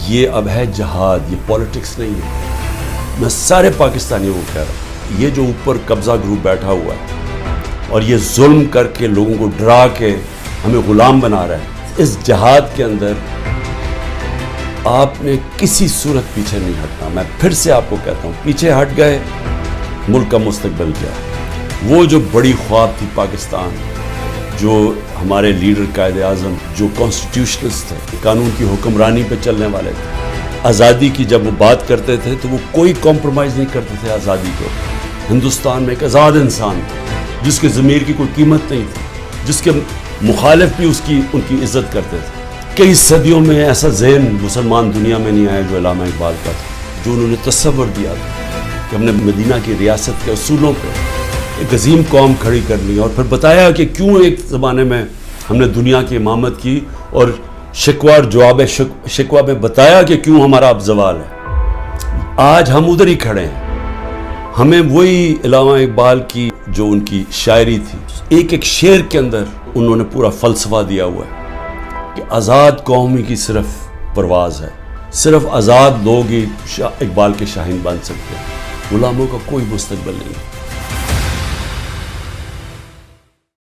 یہ اب ہے جہاد، یہ پولیٹکس نہیں ہے۔ میں سارے پاکستانیوں کو کہہ رہا ہوں، یہ جو اوپر قبضہ گروپ بیٹھا ہوا ہے اور یہ ظلم کر کے لوگوں کو ڈرا کے ہمیں غلام بنا رہا ہے، اس جہاد کے اندر آپ نے کسی صورت پیچھے نہیں ہٹنا۔ میں پھر سے آپ کو کہتا ہوں، پیچھے ہٹ گئے ملک کا مستقبل کیا ہے؟ وہ جو بڑی خواب تھی پاکستان، جو ہمارے لیڈر قائد اعظم جو کانسٹیٹیوشنلسٹ تھے، قانون کی حکمرانی پہ چلنے والے تھے، آزادی کی جب وہ بات کرتے تھے تو وہ کوئی کمپرومائز نہیں کرتے تھے آزادی کو۔ ہندوستان میں ایک آزاد انسان تھا جس کے ضمیر کی کوئی قیمت نہیں تھی، جس کے مخالف بھی ان کی عزت کرتے تھے۔ کئی صدیوں میں ایسا ذہن مسلمان دنیا میں نہیں آیا جو علامہ اقبال کا تھا، جو انہوں نے تصور دیا تھا کہ ہم نے مدینہ کی ریاست کے اصولوں پہ ایک عظیم قوم کھڑی کر لی، اور پھر بتایا کہ کیوں ایک زمانے میں ہم نے دنیا کی امامت کی، اور شکوہ اور جواب شکوہ میں بتایا کہ کیوں ہمارا اب زوال ہے۔ آج ہم ادھر ہی کھڑے ہیں، ہمیں وہی علامہ اقبال کی جو ان کی شاعری تھی، ایک ایک شعر کے اندر انہوں نے پورا فلسفہ دیا ہوا ہے کہ آزاد قومی کی صرف پرواز ہے، صرف آزاد لوگ ہی اقبال کے شاہین بن سکتے ہیں، غلاموں کا کوئی مستقبل نہیں ہے۔